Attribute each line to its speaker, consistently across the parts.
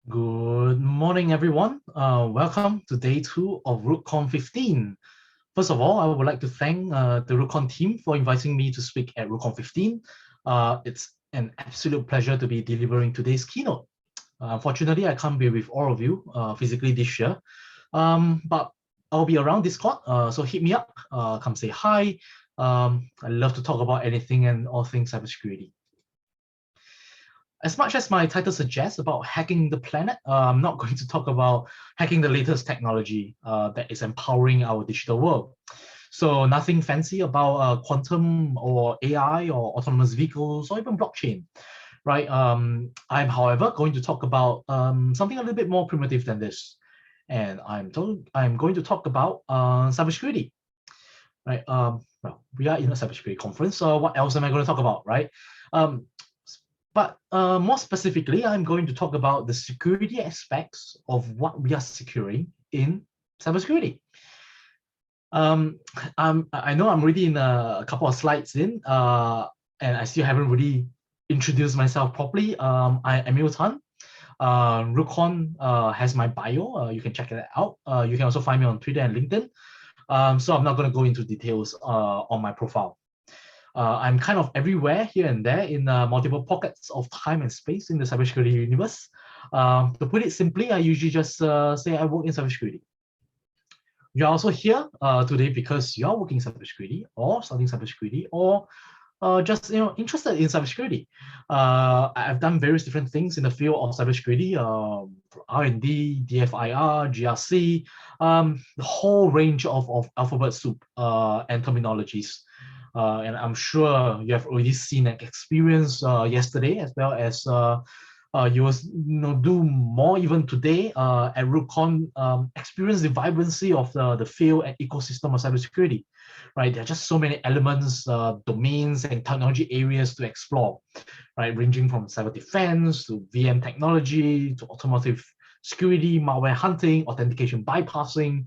Speaker 1: Good morning, everyone. Welcome to day 2 of RootCon 15. First of all, I would like to thank the RootCon team for inviting me to speak at RootCon 15. It's an absolute pleasure to be delivering today's keynote. Unfortunately, I can't be with all of you physically this year, but I'll be around Discord, so hit me up, come say hi. I love to talk about anything and all things cybersecurity. As much as my title suggests about hacking the planet, I'm not going to talk about hacking the latest technology that is empowering our digital world. So nothing fancy about quantum or AI or autonomous vehicles or even blockchain, right? I'm, however, going to talk about something a little bit more primitive than this. And I'm going to talk about cybersecurity, right? Well, we are in a cybersecurity conference, so what else am I going to talk about, right? But more specifically, I'm going to talk about the security aspects of what we are securing in cybersecurity. I know I'm already in a couple of slides in, and I still haven't really introduced myself properly. I'm Emil. RootCon has my bio. You can check it out. You can also find me on Twitter and LinkedIn. So I'm not going to go into details on my profile. I'm kind of everywhere here and there in multiple pockets of time and space in the cybersecurity universe. To put it simply, I usually just say I work in cybersecurity. You're also here today because you're working in cybersecurity or studying cybersecurity or just interested in cybersecurity. I've done various different things in the field of cybersecurity, R&D, DFIR, GRC, the whole range of alphabet soup and terminologies. And I'm sure you have already seen and experienced yesterday, as well as you will do more even today at RootCon, experience the vibrancy of the field and ecosystem of cybersecurity, right? There are just so many elements, domains, and technology areas to explore, right? Ranging from cyber defense to VM technology to automotive security, malware hunting, authentication bypassing,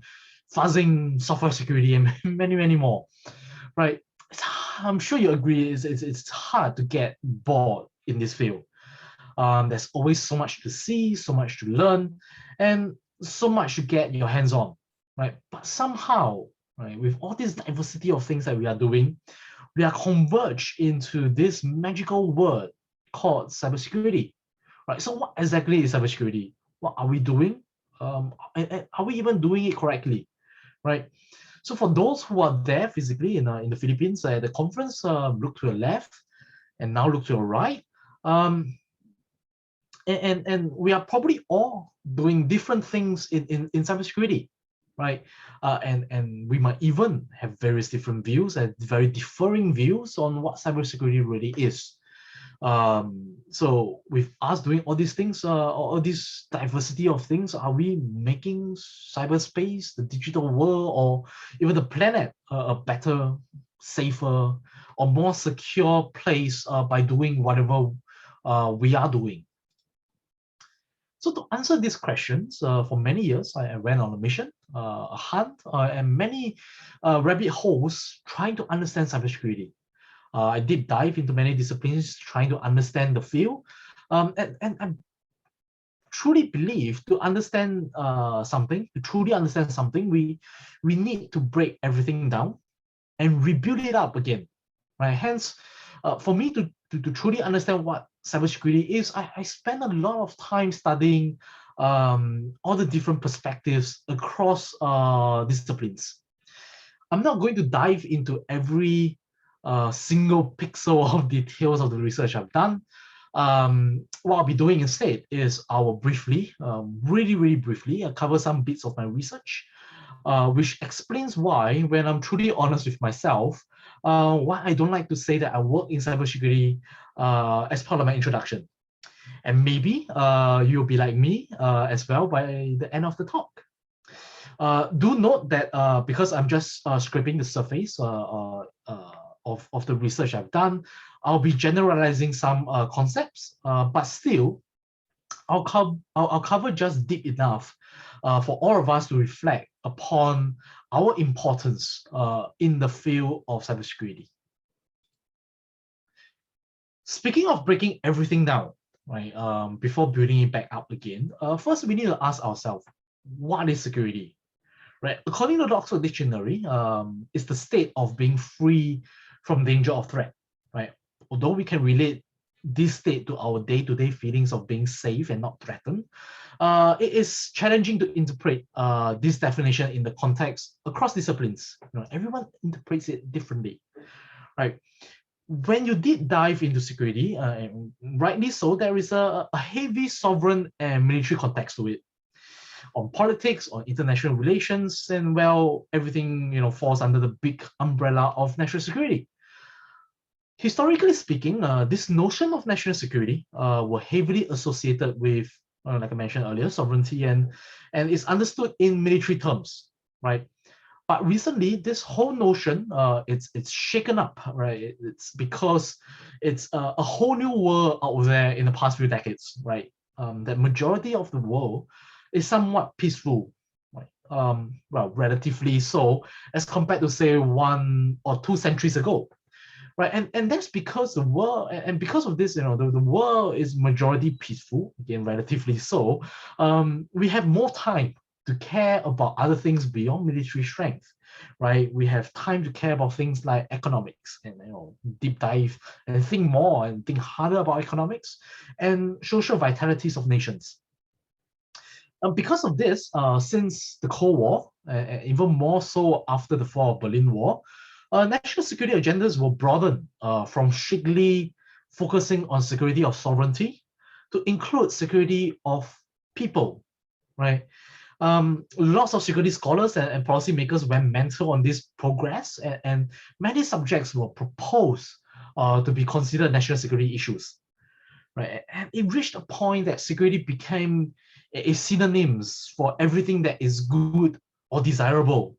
Speaker 1: fuzzing, software security, and many, many more, right? I'm sure you agree, it's hard to get bored in this field. There's always so much to see, so much to learn, and so much to get your hands on, right? But somehow, right, with all this diversity of things that we are doing, we are converged into this magical word called cybersecurity, right? So what exactly is cybersecurity? What are we doing? And are we even doing it correctly, right? So for those who are there physically in the Philippines at the conference, look to your left and now look to your right. And we are probably all doing different things in cybersecurity, right? And we might even have various different views and very differing views on what cybersecurity really is. So with us doing all these things, all this diversity of things, are we making cyberspace, the digital world, or even the planet a better, safer, or more secure place by doing whatever we are doing? So to answer these questions, for many years, I went on a mission, a hunt, and many rabbit holes trying to understand cybersecurity. I did dive into many disciplines trying to understand the field. And I truly believe to understand something, to truly understand something, we need to break everything down and rebuild it up again, right? Hence, for me to truly understand what cybersecurity is, I spend a lot of time studying all the different perspectives across disciplines. I'm not going to dive into every single pixel of details of the research I've done. What I'll be doing instead is I will briefly, really briefly, cover some bits of my research, which explains why, when I'm truly honest with myself, why I don't like to say that I work in cybersecurity as part of my introduction. And maybe you'll be like me as well by the end of the talk. Do note that because I'm just scraping the surface of the research I've done, I'll be generalizing some concepts, but still, I'll cover just deep enough for all of us to reflect upon our importance in the field of cybersecurity. Speaking of breaking everything down, right? Before building it back up again, first we need to ask ourselves, what is security? Right? According to the Oxford Dictionary, it's the state of being free from danger or threat, right? Although we can relate this state to our day-to-day feelings of being safe and not threatened, it is challenging to interpret this definition in the context across disciplines. Everyone interprets it differently, right? When you did dive into security, and rightly so, there is a heavy sovereign and military context to it, on politics, on international relations, and well, everything falls under the big umbrella of national security. Historically speaking, this notion of national security were heavily associated with, like I mentioned earlier, sovereignty, and is understood in military terms, right? But recently, this whole notion, it's shaken up, right? It's because it's a whole new world out there in the past few decades, right? The majority of the world is somewhat peaceful, right? Well, relatively so, as compared to say 1 or 2 centuries ago, right? And that's because the world, and because of this, the world is majority peaceful, again, relatively so. We have more time to care about other things beyond military strength, right? We have time to care about things like economics, and deep dive and think more and think harder about economics and social vitalities of nations. Because of this, since the Cold War, even more so after the fall of Berlin Wall, national security agendas were broadened from strictly focusing on security of sovereignty to include security of people, right? Lots of security scholars and policymakers went mental on this progress, and many subjects were proposed to be considered national security issues, right? And it reached a point that security became a synonyms for everything that is good or desirable.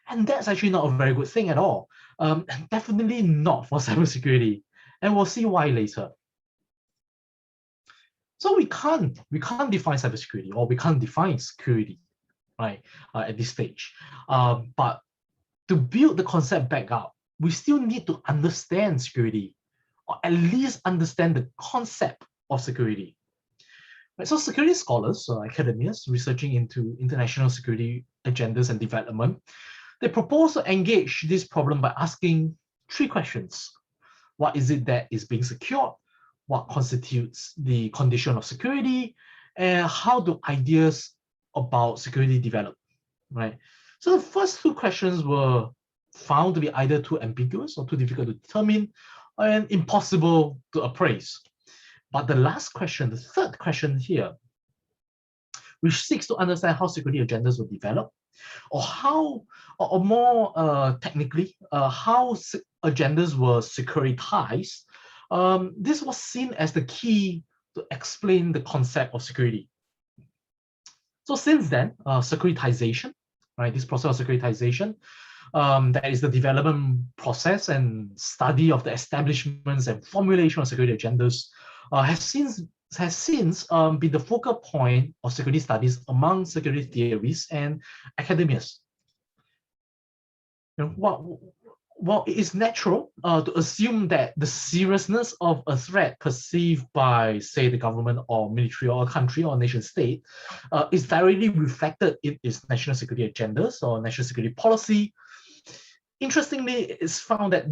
Speaker 1: And that's actually not a very good thing at all. Definitely not for cybersecurity. And we'll see why later. So we can't define cybersecurity, or we can't define security, right, at this stage. But to build the concept back up, we still need to understand security, or at least understand the concept of security. Right, so security scholars, academics researching into international security agendas and development, they propose to engage this problem by asking 3 questions. What is it that is being secured? What constitutes the condition of security? And how do ideas about security develop, right? So the first 2 questions were found to be either too ambiguous or too difficult to determine and impossible to appraise. But the last question, the third question here, which seeks to understand how security agendas were developed, or how, or more technically, how agendas were securitized, this was seen as the key to explain the concept of security. So since then, securitization, right, this process of securitization, that is the development process and study of the establishments and formulation of security agendas, has since been the focal point of security studies among security theories and academics. While it is natural to assume that the seriousness of a threat perceived by, say, the government or military or a country or nation state is directly reflected in its national security agendas or national security policy, interestingly, it's found that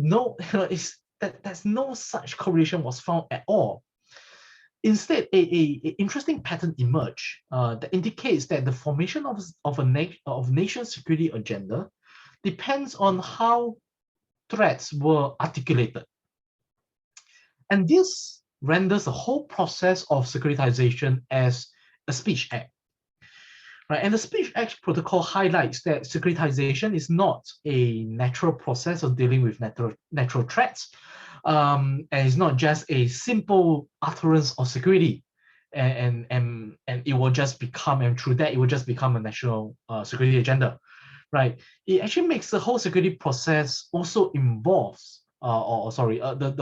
Speaker 1: there's no such correlation was found at all. Instead, a interesting pattern emerged that indicates that the formation of nation security agenda depends on how threats were articulated. And this renders the whole process of securitization as a speech act. Right? And the Speech Act protocol highlights that securitization is not a natural process of dealing with natural threats, and it's not just a simple utterance of security, and it will just become, and through that it will just become a national security agenda, right? It actually makes the whole security process also involves, the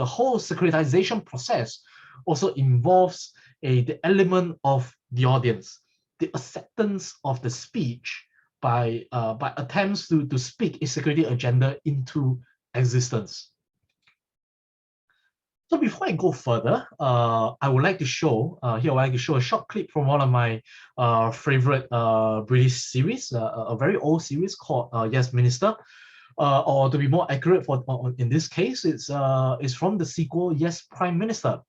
Speaker 1: whole securitization process also involves the element of the audience, the acceptance of the speech by attempts to speak a security agenda into existence. So before I go further, I would like to show here. I would like to show a short clip from one of my favorite British series, a very old series called Yes Minister, or to be more accurate, in this case, it's from the sequel Yes Prime Minister.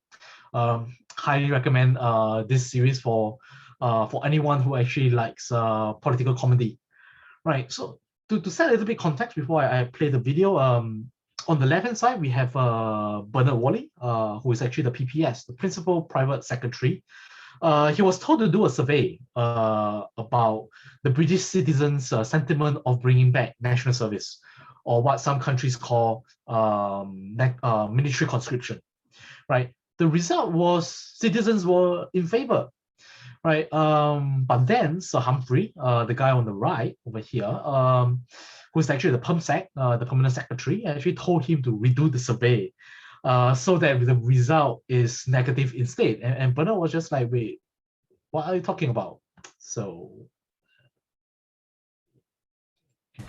Speaker 1: Highly recommend this series for anyone who actually likes political comedy. Right. So to set a little bit context before I play the video, on the left-hand side, we have Bernard Wally, who is actually the PPS, the Principal Private Secretary. He was told to do a survey about the British citizens' sentiment of bringing back national service, or what some countries call military conscription. Right. The result was citizens were in favor. Right. But then Sir Humphrey, the guy on the right over here, who's actually the PermSec, the permanent secretary, actually told him to redo the survey, so that the result is negative instead. And Bernard was just like, wait, what are you talking about? So.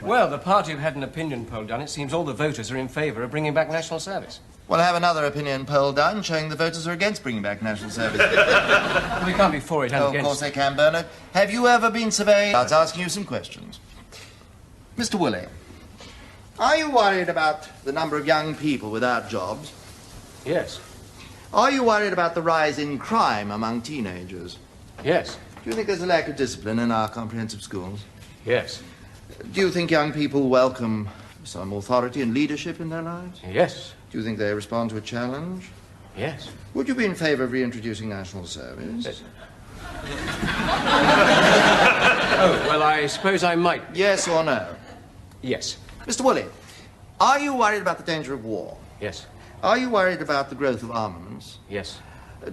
Speaker 2: Well, the party have had an opinion poll done. It seems all the voters are in favour of bringing back national service.
Speaker 3: Well, I have another opinion poll done showing the voters are against bringing back national service.
Speaker 2: We can't be for it and
Speaker 3: Oh,
Speaker 2: against.
Speaker 3: of course they can, Bernard. Have you ever been surveyed? I was asking you some questions. Mr. Woolley, are you worried about the number of young people without jobs?
Speaker 2: Yes.
Speaker 3: Are you worried about the rise in crime among teenagers?
Speaker 2: Yes.
Speaker 3: Do you think there's a lack of discipline in our comprehensive schools?
Speaker 2: Yes.
Speaker 3: Do you think young people welcome some authority and leadership in their lives?
Speaker 2: Yes.
Speaker 3: Do you think they respond to a challenge?
Speaker 2: Yes.
Speaker 3: Would you be in favour of reintroducing national service?
Speaker 2: Yes. Oh, well, I suppose I might.
Speaker 3: Yes or no?
Speaker 2: Yes.
Speaker 3: Mr. Woolley, are you worried about the danger of war?
Speaker 2: Yes.
Speaker 3: Are you worried about the growth of armaments?
Speaker 2: Yes.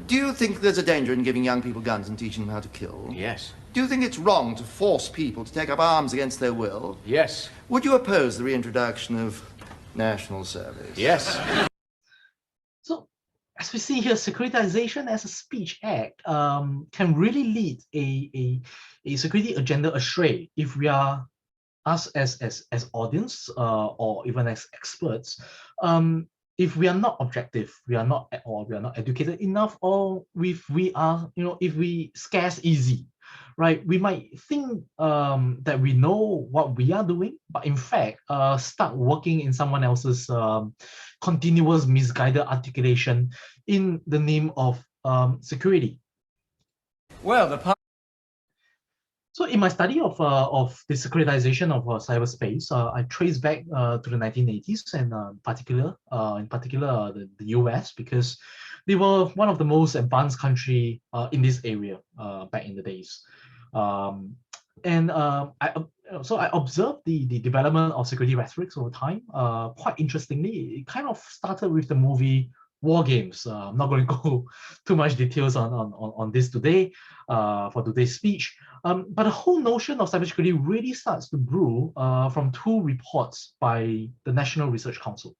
Speaker 3: Do you think there's a danger in giving young people guns and teaching them how to kill?
Speaker 2: Yes.
Speaker 3: Do you think it's wrong to force people to take up arms against their will?
Speaker 2: Yes.
Speaker 3: Would you oppose the reintroduction of national service?
Speaker 2: Yes.
Speaker 1: So, as we see here, securitization as a speech act can really lead a security agenda astray if we are, us as audience or even as experts, if we are not objective, we are not educated enough, or if we are, if we scarce easy, right? We might think that we know what we are doing, but in fact, start working in someone else's continuous misguided articulation in the name of security.
Speaker 2: Well,
Speaker 1: So in my study of the securitization of cyberspace, I trace back to the 1980s, and in particular the US, because they were one of the most advanced country in this area back in the days. I observed the development of security rhetorics over time. Quite interestingly, it kind of started with the movie War Games. I'm not going to go too much details on this today for today's speech. But the whole notion of cybersecurity really starts to brew from two reports by the National Research Council.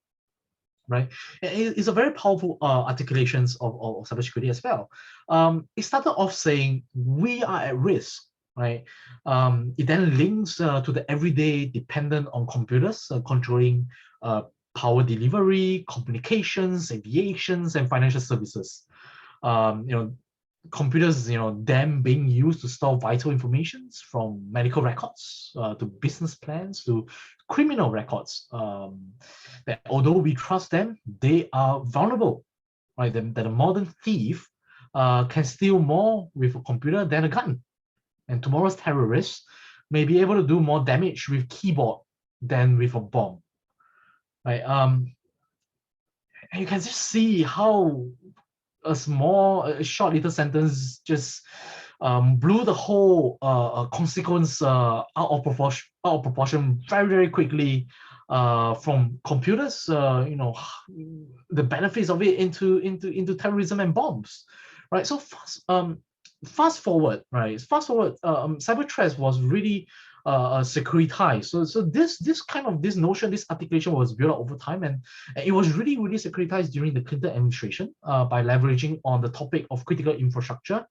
Speaker 1: Right, it's a very powerful articulations of cybersecurity as well. It started off saying we are at risk. Right, it then links to the everyday dependent on computers controlling power delivery, communications, aviations, and financial services. Computers, them being used to store vital information from medical records to business plans to criminal records. That although we trust them, they are vulnerable. Right, that a modern thief can steal more with a computer than a gun, and tomorrow's terrorists may be able to do more damage with keyboard than with a bomb. Right, and you can just see how a short little sentence just blew the whole consequence out of proportion very, very quickly from computers, the benefits of it into terrorism and bombs, right? So fast forward, cyber threats was really securitized. So this notion, this articulation was built up over time, and it was really, really securitized during the Clinton administration by leveraging on the topic of critical infrastructure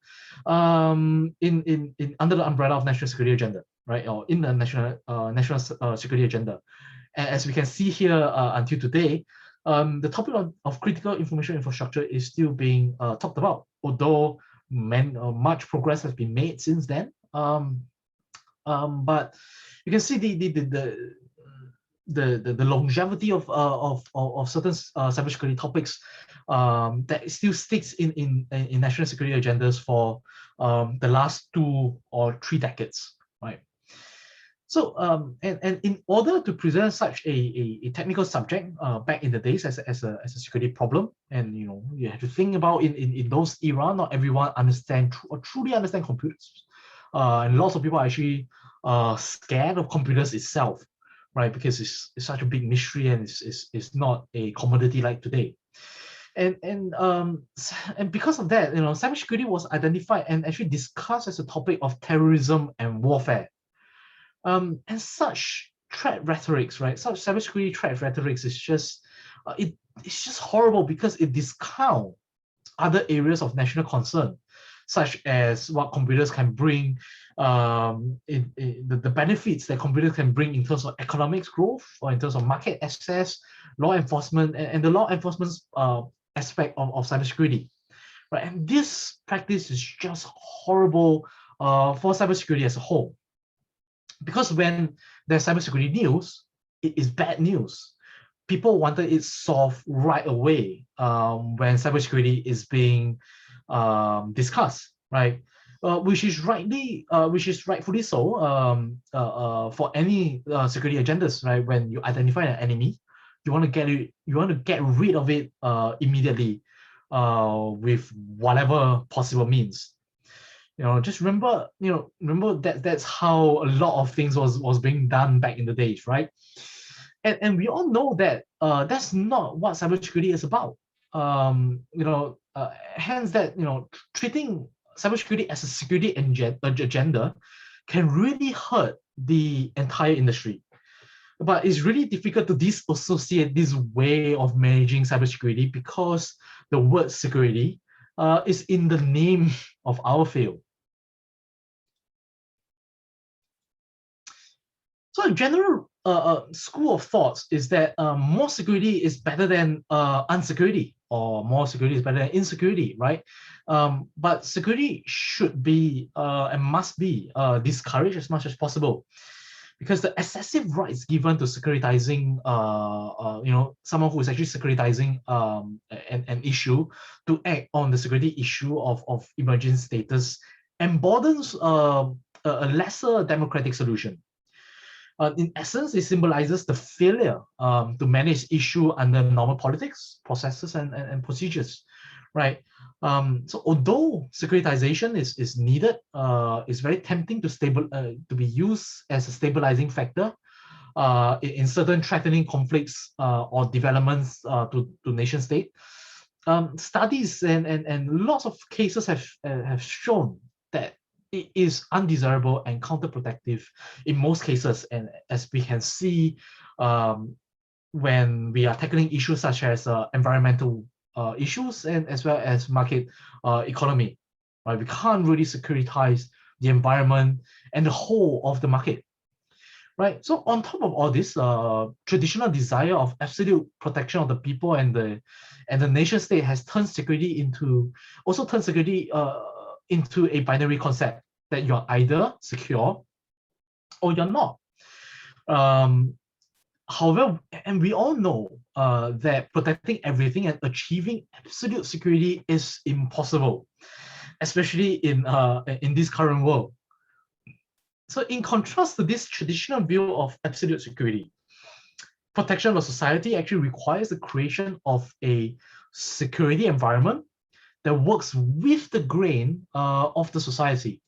Speaker 1: in under the umbrella of national security agenda, right? Or in the national security agenda. And as we can see here until today, the topic of critical information infrastructure is still being talked about, although much progress has been made since then. But you can see the longevity of certain cybersecurity topics that still sticks in national security agendas for the last 2 or 3 decades, right? So and in order to present such a technical subject back in the days as a security problem, and you have to think about in those era, not everyone truly understand computers, and lots of people are actually scared of computers itself, right? Because it's such a big mystery, and it's not a commodity like today. And because of that, cybersecurity was identified and actually discussed as a topic of terrorism and warfare. And such threat rhetorics, right? Such cybersecurity threat rhetorics is just it's just horrible because it discounts other areas of national concern, such as what computers can bring, the benefits that computers can bring in terms of economic growth or in terms of market access, law enforcement, and the law enforcement aspect of cybersecurity, right? And this practice is just horrible for cybersecurity as a whole. Because when there's cybersecurity news, it is bad news. People wanted it solved right away when cybersecurity is being discussed, right? Which is rightfully so for any security agendas, right? When you identify an enemy, you want to get rid of it immediately with whatever possible means. Just remember that that's how a lot of things was being done back in the days, right? And we all know that that's not what cybersecurity is about. Hence that treating cybersecurity as a security agenda can really hurt the entire industry. But it's really difficult to disassociate this way of managing cybersecurity because the word security is in the name of our field. So a general school of thoughts is that more security is better than unsecurity, or more security is better than insecurity, right? But security should be and must be discouraged as much as possible, because the excessive rights given to securitizing, someone who is actually securitizing an issue to act on the security issue of emerging status emboldens a lesser democratic solution. In essence, it symbolizes the failure to manage issue under normal politics, processes, and procedures, right? So although securitization is needed, it's very tempting to be used as a stabilizing factor in certain threatening conflicts or developments to nation state. Studies and lots of cases have shown that it is undesirable and counterproductive in most cases, and as we can see when we are tackling issues such as environmental issues and as well as market economy, right? We can't really securitize the environment and the whole of the market, right? So on top of all this, traditional desire of absolute protection of the people and the nation state has turned security into a binary concept that you're either secure or you're not. However, and we all know that protecting everything and achieving absolute security is impossible, especially in this current world. So in contrast to this traditional view of absolute security, protection of society actually requires the creation of a security environment that works with the grain of the society.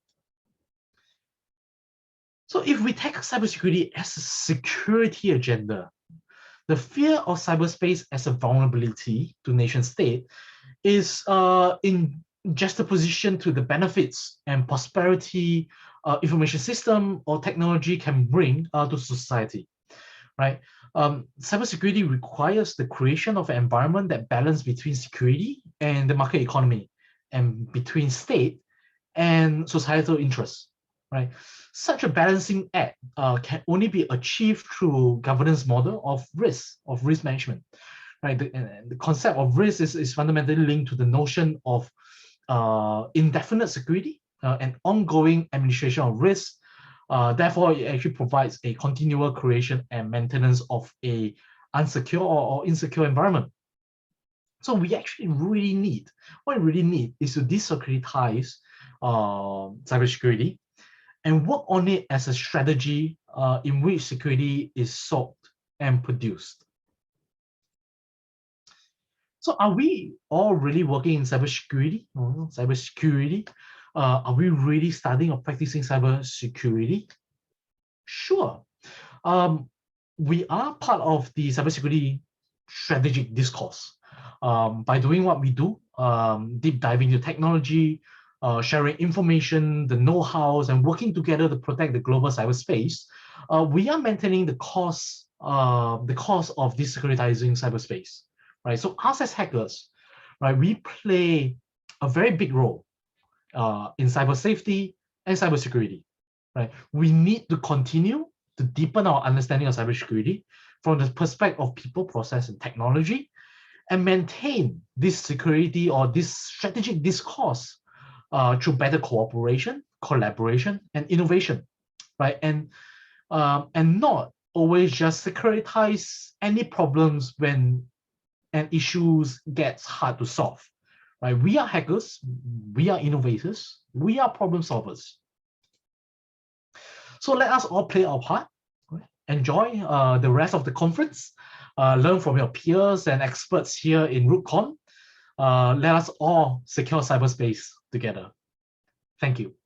Speaker 1: So if we take cybersecurity as a security agenda, the fear of cyberspace as a vulnerability to nation state is in juxtaposition to the benefits and prosperity information system or technology can bring to society, right? Cybersecurity requires the creation of an environment that balances between security and the market economy, and between state and societal interests, right? Such a balancing act can only be achieved through governance model of risk management, right? The concept of risk is fundamentally linked to the notion of indefinite security and ongoing administration of risk. Therefore, it actually provides a continual creation and maintenance of a unsecure or insecure environment. So we actually really need, what we really need is to desecuritize cybersecurity and work on it as a strategy in which security is sought and produced. So are we all really working in cybersecurity? Are we really studying or practicing cybersecurity? Sure. We are part of the cybersecurity strategic discourse. By doing what we do, deep diving into technology, sharing information, the know-hows, and working together to protect the global cyberspace, we are maintaining the cause of desecuritizing cyberspace. Right, so us as hackers, right, we play a very big role in cyber safety and cybersecurity. Right, we need to continue to deepen our understanding of cybersecurity from the perspective of people, process, and technology, and maintain this security or this strategic discourse through better cooperation, collaboration, and innovation. Right, and not always just securitize any problems when and issues gets hard to solve, right? We are hackers, we are innovators, we are problem solvers. So let us all play our part, right? Enjoy the rest of the conference, learn from your peers and experts here in RootCon. Let us all secure cyberspace together. Thank you.